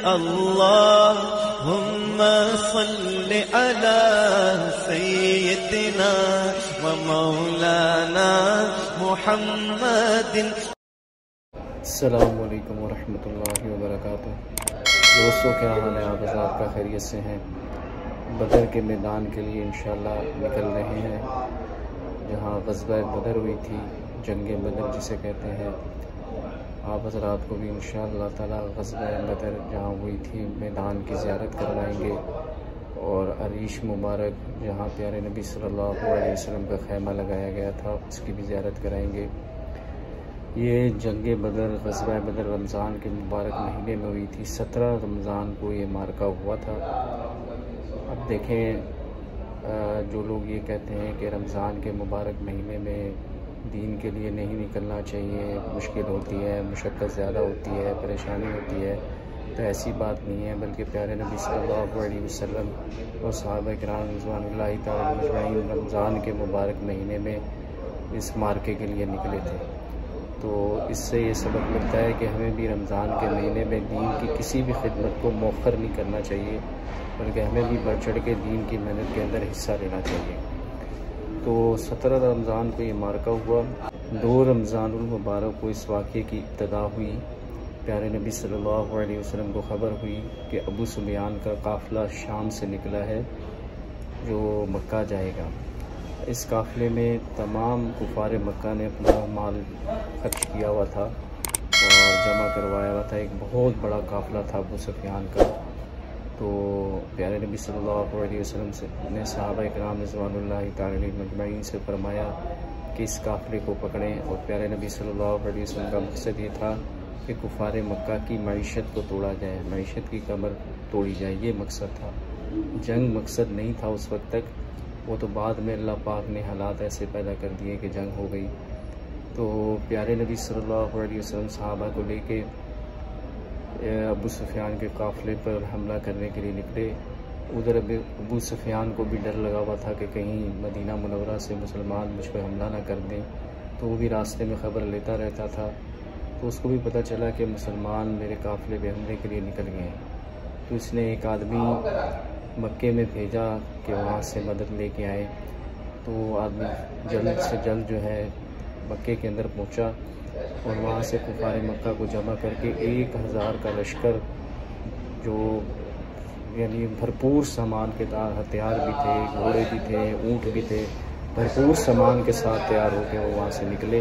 اللهم صل على سيدنا ومولانا محمد. السلام علیکم ورحمۃ اللہ وبرکاتہ. دوستو کیا حال ہے؟ آپ حضرات کا خیریت سے ہیں؟ بدر کے میدان کے لیے انشاءاللہ نکل رہے ہیں، جہاں غزوہ بدر ہوئی تھی، جنگ بدر جسے کہتے ہیں. آپ حضرات کو بھی انشاءاللہ تعالی غزوہ بدر جہاں ہوئی تھی میدان کی زیارت کروائیں گے، اور عریش مبارک جہاں پیارے نبی صلی اللہ علیہ وسلم کا خیمہ لگایا گیا تھا اس کی بھی زیارت کرائیں گے. یہ جنگ بدر، غزوہ بدر رمضان کے مبارک مہینے میں ہوئی تھی. 17 رمضان کو یہ مارکہ ہوا تھا. اب دیکھیں، جو لوگ یہ کہتے ہیں کہ رمضان کے مبارک مہینے میں دین کے لیے نہیں نکلنا چاہیے، مشکل ہوتی ہے، مشقت زیادہ ہوتی ہے، پریشانی ہوتی ہے، تو ایسی بات نہیں ہے، بلکہ پیارے نبی صلی اللہ علیہ وسلم اور صحابہ کرام رضوان اللہ تعالیٰ اجمعین رمضان کے مبارک مہینے میں اس مارکے کے لیے نکلے تھے. تو اس سے یہ سبق ملتا ہے کہ ہمیں بھی رمضان کے مہینے میں دین کی کسی بھی خدمت کو مؤخر نہیں کرنا چاہیے، بلکہ ہمیں بھی بڑھ چڑھ کے دین کی محنت کے اندر حصہ لینا چاہیے. تو 17 رمضان کو یہ مارکہ ہوا. 2 رمضان المبارک کو اس واقعے کی ابتدا ہوئی. پیارے نبی صلی اللہ علیہ وسلم کو خبر ہوئی کہ ابو سفیان کا قافلہ شام سے نکلا ہے جو مکہ جائے گا. اس قافلے میں تمام کفار مکہ نے اپنا مال خرچ کیا ہوا تھا اور جمع کروایا ہوا تھا. ایک بہت بڑا قافلہ تھا ابو سفیان کا. تو پیارے نبی صلی اللہ علیہ وسلم نے صحابہ کرام رضوان اللہ تعالی مجمعین سے فرمایا کہ اس قافلے کو پکڑیں، اور پیارے نبی صلی اللہ علیہ وسلم کا مقصد یہ تھا کہ کفار مکہ کی معیشت کو توڑا جائے، معیشت کی کمر توڑی جائے. یہ مقصد تھا. جنگ مقصد نہیں تھا اس وقت تک. وہ تو بعد میں اللہ پاک نے حالات ایسے پیدا کر دیے کہ جنگ ہو گئی. تو پیارے نبی صلی اللہ علیہ وسلم صحابہ کو لے کے ابو سفیان کے قافلے پر حملہ کرنے کے لیے نکلے. ادھر ابو سفیان کو بھی ڈر لگا ہوا تھا کہ کہیں مدینہ منورہ سے مسلمان مجھ پہ حملہ نہ کر دیں، تو وہ بھی راستے میں خبر لیتا رہتا تھا. تو اس کو بھی پتہ چلا کہ مسلمان میرے قافلے پہ حملے کے لیے نکل گئے ہیں. تو اس نے ایک آدمی مکے میں بھیجا کہ وہاں سے مدد لے کے آئے. تو وہ آدمی جلد سے جلد جو ہے مکے کے اندر پہنچا، اور وہاں سے کفار مکہ کو جمع کر کے 1000 کا لشکر، جو یعنی بھرپور سامان کے ہتھیار بھی تھے، گھوڑے بھی تھے، اونٹ بھی تھے، بھرپور سامان کے ساتھ تیار ہو کے وہ وہاں سے نکلے.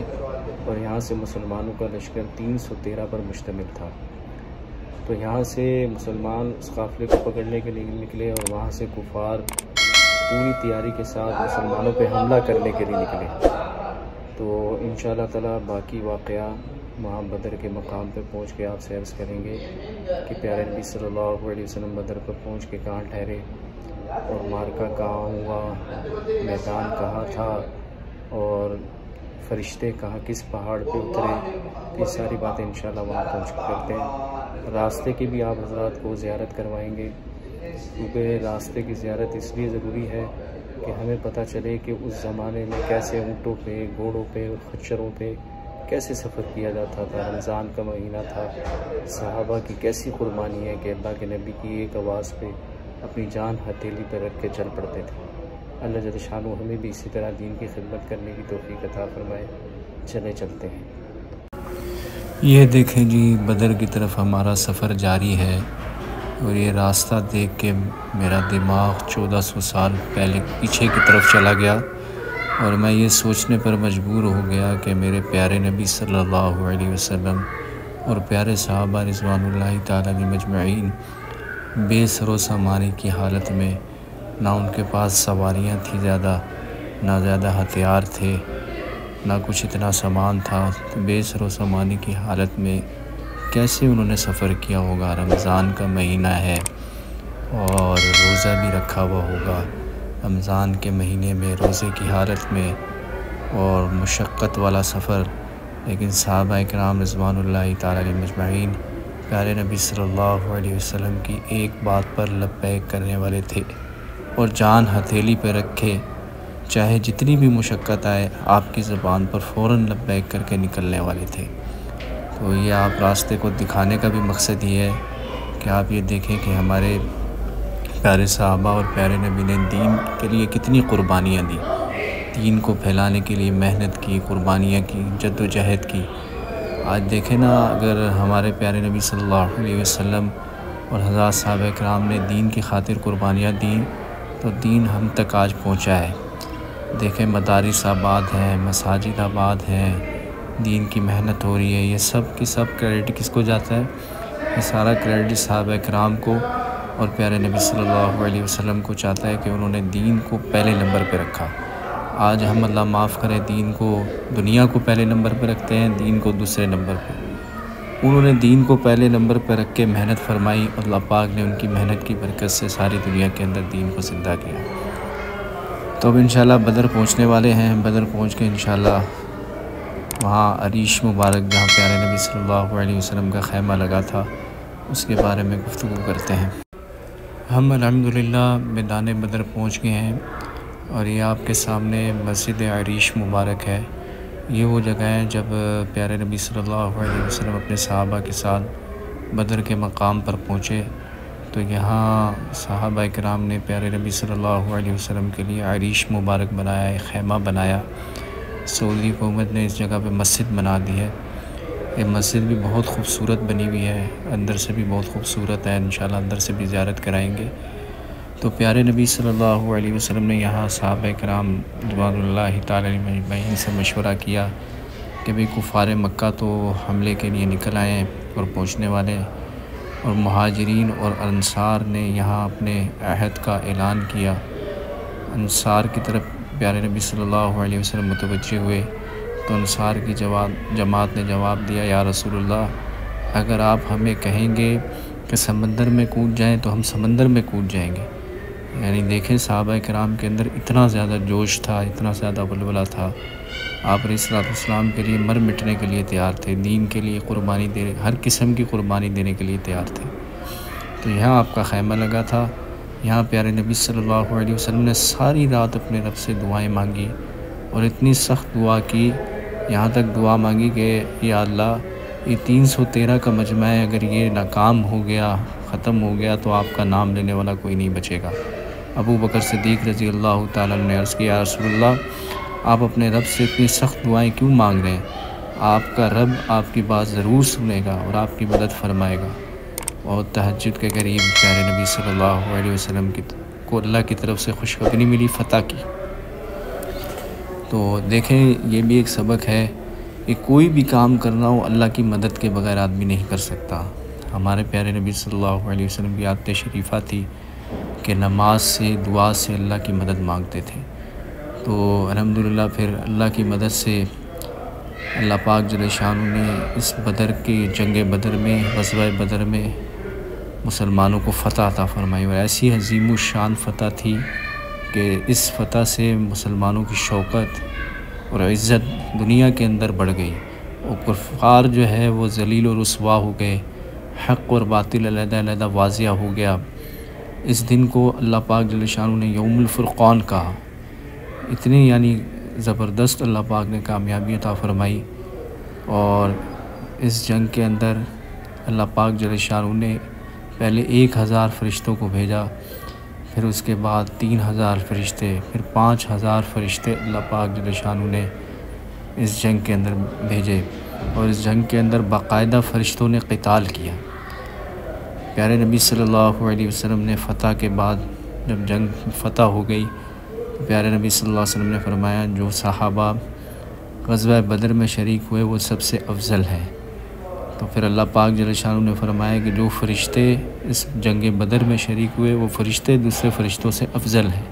اور یہاں سے مسلمانوں کا لشکر 313 پر مشتمل تھا. تو یہاں سے مسلمان اس قافلے کو پکڑنے کے لیے نکلے، اور وہاں سے کفار پوری تیاری کے ساتھ مسلمانوں پہ حملہ کرنے کے لیے نکلے. تو انشاءاللہ تعالی باقی واقعہ وہاں بدر کے مقام پہ پہنچ کے آپ سے عرض کریں گے کہ پیارے نبی صلی اللہ علیہ وسلم بدر پر پہنچ کے کہاں ٹھہرے، اور مارکہ کہاں ہوا، میدان کہاں تھا، اور فرشتے کہاں کس پہاڑ پہ اترے. یہ ساری باتیں انشاءاللہ وہاں پہنچ کے کرتے ہیں. راستے کی بھی آپ حضرات کو زیارت کروائیں گے، کیونکہ راستے کی زیارت اس لیے ضروری ہے کہ ہمیں پتہ چلے کہ اس زمانے میں کیسے اونٹوں پہ، گھوڑوں پہ اور خچروں پہ کیسے سفر کیا جاتا تھا. رمضان کا مہینہ تھا، صحابہ کی کیسی قربانی ہے کہ اللہ کے نبی کی ایک آواز پہ اپنی جان ہتھیلی پہ رکھ کے چل پڑتے تھے. اللہ جل شانہ ہمیں بھی اسی طرح دین کی خدمت کرنے کی توفیق عطا فرمائے. چلتے ہیں. یہ دیکھیں جی، بدر کی طرف ہمارا سفر جاری ہے، اور یہ راستہ دیکھ کے میرا دماغ 1400 سال پہلے پیچھے کی طرف چلا گیا، اور میں یہ سوچنے پر مجبور ہو گیا کہ میرے پیارے نبی صلی اللہ علیہ وسلم اور پیارے صحابہ رضوان اللہ تعالیٰ مجمعین بے سر و سامانی کی حالت میں، نہ ان کے پاس سواریاں تھیں زیادہ، نہ زیادہ ہتھیار تھے، نہ کچھ اتنا سامان تھا. تو بے سر و سامانی کی حالت میں کیسے انہوں نے سفر کیا ہوگا. رمضان کا مہینہ ہے اور روزہ بھی رکھا ہوا ہوگا. رمضان کے مہینے میں روزے کی حالت میں اور مشقت والا سفر، لیکن صحابہ کرام رضوان اللہ تعالی مجمعین پیارے نبی صلی اللہ علیہ وسلم کی ایک بات پر لبیک کرنے والے تھے، اور جان ہتھیلی پہ رکھے چاہے جتنی بھی مشقت آئے آپ کی زبان پر فوراً لبیک کر کے نکلنے والے تھے. تو یہ آپ راستے کو دکھانے کا بھی مقصد یہ ہے کہ آپ یہ دیکھیں کہ ہمارے پیارے صحابہ اور پیارے نبی نے دین کے لیے کتنی قربانیاں دی، دین کو پھیلانے کے لیے محنت کی، قربانیاں کی، جد و جہد کی۔ آج دیکھیں نا، اگر ہمارے پیارے نبی صلی اللہ علیہ وسلم اور حضرات صحابہ کرام نے دین کی خاطر قربانیاں دیں تو دین ہم تک آج پہنچا ہے۔ دیکھیں مدارس آباد ہیں، مساجد آباد ہیں، دین کی محنت ہو رہی ہے، یہ سب کی سب کریڈٹ کس کو جاتا ہے؟ یہ سارا کریڈٹ صحابہ کرام کو اور پیارے نبی صلی اللہ علیہ وسلم کو چاہتا ہے کہ انہوں نے دین کو پہلے نمبر پہ رکھا۔ آج ہم اللہ معاف کرے دین کو، دنیا کو پہلے نمبر پہ رکھتے ہیں، دین کو دوسرے نمبر پہ۔ انہوں نے دین کو پہلے نمبر پہ رکھ کے محنت فرمائی، اللہ پاک نے ان کی محنت کی برکت سے ساری دنیا کے اندر دین کو زندہ کیا۔ تو اب انشاءاللہ بدر پہنچنے والے ہیں، بدر پہنچ کے انشاءاللہ وہاں عریش مبارک جہاں پیارے نبی صلی اللہ علیہ وسلم کا خیمہ لگا تھا اس کے بارے میں گفتگو کرتے ہیں۔ ہم الحمدللہ میدان بدر پہنچ گئے ہیں اور یہ آپ کے سامنے مسجد عریش مبارک ہے۔ یہ وہ جگہ ہے جب پیارے نبی صلی اللہ علیہ وسلم اپنے صحابہ کے ساتھ بدر کے مقام پر پہنچے تو یہاں صحابہ کرام نے پیارے نبی صلی اللہ علیہ وسلم کے لیے عریش مبارک بنایا، ایک خیمہ بنایا۔ سعودی حکومت نے اس جگہ پہ مسجد بنا دی ہے۔ یہ مسجد بھی بہت خوبصورت بنی ہوئی ہے، اندر سے بھی بہت خوبصورت ہے، انشاءاللہ اندر سے بھی زیارت کرائیں گے۔ تو پیارے نبی صلی اللہ علیہ وسلم نے یہاں صحابہ کرام رضوان اللہ تعالی علیہم اجمعین سے مشورہ کیا کہ بھئی کفار مکہ تو حملے کے لیے نکل آئے ہیں اور پہنچنے والے ہیں، اور مہاجرین اور انصار نے یہاں اپنے عہد کا اعلان کیا۔ انصار کی طرف پیارے نبی صلی اللہ علیہ وسلم متوجہ ہوئے تو انصار کی جماعت نے جواب دیا، یا رسول اللہ اگر آپ ہمیں کہیں گے کہ سمندر میں کود جائیں تو ہم سمندر میں کود جائیں گے۔ یعنی دیکھیں صحابہ کرام کے اندر اتنا زیادہ جوش تھا، اتنا زیادہ ولولہ تھا، آپ علیہ الصلوۃ والسلام کے لیے مر مٹنے کے لیے تیار تھے، دین کے لیے قربانی ہر قسم کی قربانی دینے کے لیے تیار تھے۔ تو یہاں آپ کا خیمہ لگا تھا، یہاں پیارے نبی صلی اللہ علیہ وسلم نے ساری رات اپنے رب سے دعائیں مانگی اور اتنی سخت دعا کی، یہاں تک دعا مانگی کہ یا اللہ یہ 313 کا مجمع ہے، اگر یہ ناکام ہو گیا، ختم ہو گیا تو آپ کا نام لینے والا کوئی نہیں بچے گا۔ ابو بکر صدیق رضی اللہ تعالیٰ نے عرض کیا، یا رسول اللہ آپ اپنے رب سے اتنی سخت دعائیں کیوں مانگ رہے ہیں؟ آپ کا رب آپ کی بات ضرور سنے گا اور آپ کی مدد فرمائے گا۔ اور تہجد کے قریب پیارے نبی صلی اللہ علیہ وسلم کو اللہ کی طرف سے خوشخبری ملی فتح کی۔ تو دیکھیں یہ بھی ایک سبق ہے کہ کوئی بھی کام کرنا ہو اللہ کی مدد کے بغیر آدمی نہیں کر سکتا۔ ہمارے پیارے نبی صلی اللہ علیہ وسلم کی عادت شریفہ تھی کہ نماز سے، دعا سے اللہ کی مدد مانگتے تھے۔ تو الحمدللہ پھر اللہ کی مدد سے اللہ پاک جل شانہ نے اس بدر کی جنگ بدر میں، غزوہ بدر میں مسلمانوں کو فتح عطا فرمائی، اور ایسی عظیم الشان فتح تھی کہ اس فتح سے مسلمانوں کی شوکت اور عزت دنیا کے اندر بڑھ گئی، اور کفار جو ہے وہ ذلیل و رسوا ہو گئے، حق اور باطل علیحدہ علیحدہ واضح ہو گیا۔ اس دن کو اللہ پاک جل شانہ نے یوم الفرقان کہا۔ اتنی یعنی زبردست اللہ پاک نے کامیابی عطا فرمائی، اور اس جنگ کے اندر اللہ پاک جل شانہ نے پہلے 1000 فرشتوں کو بھیجا، پھر اس کے بعد 3000 فرشتے، پھر 5000 فرشتے اللہ پاک جل شانہ نے اس جنگ کے اندر بھیجے، اور اس جنگ کے اندر باقاعدہ فرشتوں نے قتال کیا۔ پیارے نبی صلی اللہ علیہ وسلم نے فتح کے بعد جب جنگ فتح ہو گئی تو پیارے نبی صلی اللہ علیہ وسلم نے فرمایا جو صحابہ غزوہ بدر میں شریک ہوئے وہ سب سے افضل ہیں۔ تو پھر اللہ پاک جل شانہ نے فرمایا کہ جو فرشتے اس جنگ بدر میں شریک ہوئے وہ فرشتے دوسرے فرشتوں سے افضل ہیں۔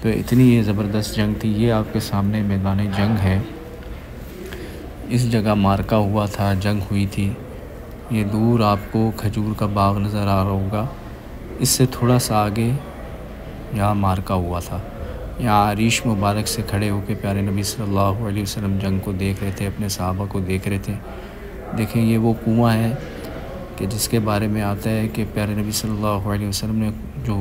تو اتنی یہ زبردست جنگ تھی۔ یہ آپ کے سامنے میدان جنگ ہے، اس جگہ مارکا ہوا تھا، جنگ ہوئی تھی۔ یہ دور آپ کو کھجور کا باغ نظر آ رہا ہوگا، اس سے تھوڑا سا آگے یہاں مارکا ہوا تھا۔ یہاں عریش مبارک سے کھڑے ہو کے پیارے نبی صلی اللہ علیہ وسلم جنگ کو دیکھ رہے تھے، اپنے صحابہ کو دیکھ رہے تھے۔ دیکھیں یہ وہ کنواں ہے کہ جس کے بارے میں آتا ہے کہ پیارے نبی صلی اللہ علیہ وسلم نے جو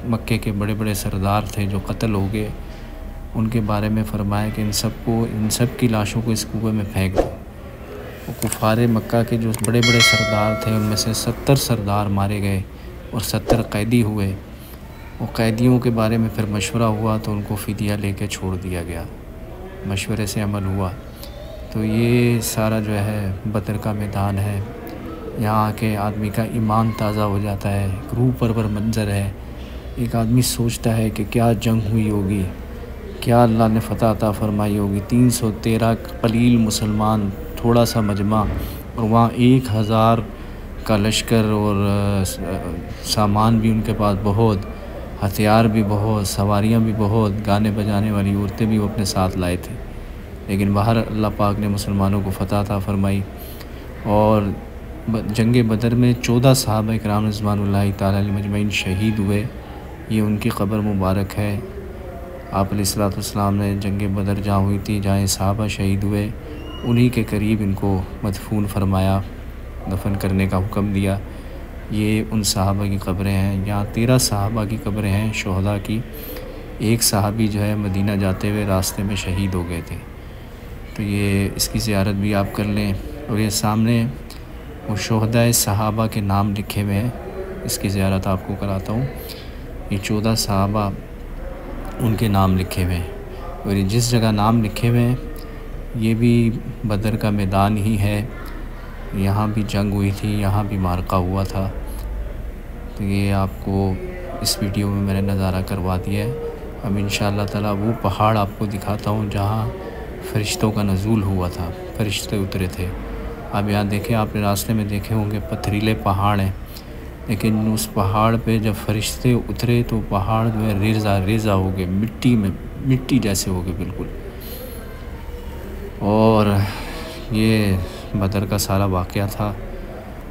مکے کے بڑے بڑے سردار تھے جو قتل ہو گئے، ان کے بارے میں فرمایا کہ ان سب کی لاشوں کو اس کنویں میں پھینک دو۔ وہ کفار مکہ کے جو بڑے بڑے سردار تھے ان میں سے 70 سردار مارے گئے اور 70 قیدی ہوئے۔ وہ قیدیوں کے بارے میں پھر مشورہ ہوا تو ان کو فدیہ لے کے چھوڑ دیا گیا، مشورے سے عمل ہوا۔ تو یہ سارا جو ہے بدر کا میدان ہے، یہاں آ کے آدمی کا ایمان تازہ ہو جاتا ہے، ایک روح پرور منظر ہے۔ ایک آدمی سوچتا ہے کہ کیا جنگ ہوئی ہوگی، کیا اللہ نے فتح عطا فرمائی ہوگی۔ 313 قلیل مسلمان، تھوڑا سا مجمع، اور وہاں 1000 کا لشکر، اور سامان بھی ان کے پاس بہت، ہتھیار بھی بہت، سواریاں بھی بہت، گانے بجانے والی عورتیں بھی وہ اپنے ساتھ لائے تھے۔ لیکن باہر اللہ پاک نے مسلمانوں کو فتح عطا فرمائی، اور جنگ بدر میں 14 صحابہ کرام رضوان اللہ تعالیٰ علیہ مجمعین شہید ہوئے۔ یہ ان کی قبر مبارک ہے۔ آپ علیہ الصلوۃ والسلام نے جنگ بدر جہاں ہوئی تھی، جہاں صحابہ شہید ہوئے، انہی کے قریب ان کو مدفون فرمایا، دفن کرنے کا حکم دیا۔ یہ ان صحابہ کی قبریں ہیں۔ یہاں 13 صحابہ کی قبریں ہیں شہداء کی۔ ایک صحابی جو ہے مدینہ جاتے ہوئے راستے میں شہید ہو گئے تھے، تو یہ اس کی زیارت بھی آپ کر لیں۔ اور یہ سامنے وہ شہداء صحابہ کے نام لکھے ہوئے ہیں، اس کی زیارت آپ کو کراتا ہوں۔ یہ 14 صحابہ، ان کے نام لکھے ہوئے ہیں، اور یہ جس جگہ نام لکھے ہوئے ہیں یہ بھی بدر کا میدان ہی ہے۔ یہاں بھی جنگ ہوئی تھی، یہاں بھی معرکہ ہوا تھا۔ تو یہ آپ کو اس ویڈیو میں نے نظارہ کروا دیا ہے۔ اب انشاءاللہ تعالیٰ وہ پہاڑ آپ کو دکھاتا ہوں جہاں فرشتوں کا نزول ہوا تھا، فرشتے اترے تھے۔ اب یہاں دیکھیں، آپ نے راستے میں دیکھے ہوں گے پتھریلے پہاڑ ہیں، لیکن اس پہاڑ پہ جب فرشتے اترے تو پہاڑ جو ہے ریزہ ہو گئے، مٹی جیسے ہو گئے بالکل۔ اور یہ بدر کا سارا واقعہ تھا۔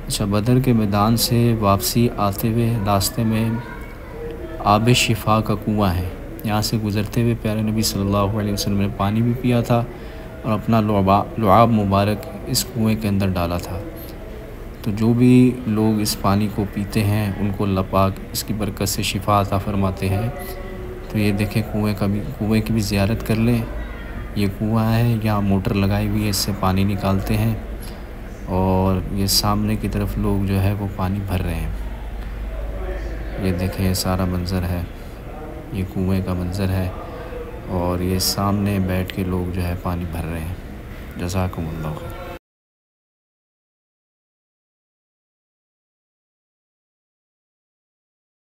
اچھا، بدر کے میدان سے واپسی آتے ہوئے راستے میں آب شفا کا کنواں ہے، یہاں سے گزرتے ہوئے پیارے نبی صلی اللہ علیہ وسلم نے پانی بھی پیا تھا اور اپنا لعاب مبارک اس کنویں کے اندر ڈالا تھا۔ تو جو بھی لوگ اس پانی کو پیتے ہیں ان کو اللہ پاک اس کی برکت سے شفا عطا فرماتے ہیں۔ تو یہ دیکھیں، کنویں کی بھی زیارت کر لیں۔ یہ کنواں ہے، یہاں موٹر لگائی ہوئی ہے، اس سے پانی نکالتے ہیں، اور یہ سامنے کی طرف لوگ جو ہے وہ پانی بھر رہے ہیں۔ یہ دیکھیں، یہ سارا منظر ہے، یہ کنویں کا منظر ہے، اور یہ سامنے بیٹھ کے لوگ جو ہے پانی بھر رہے ہیں۔ جزاکم اللہ خیر۔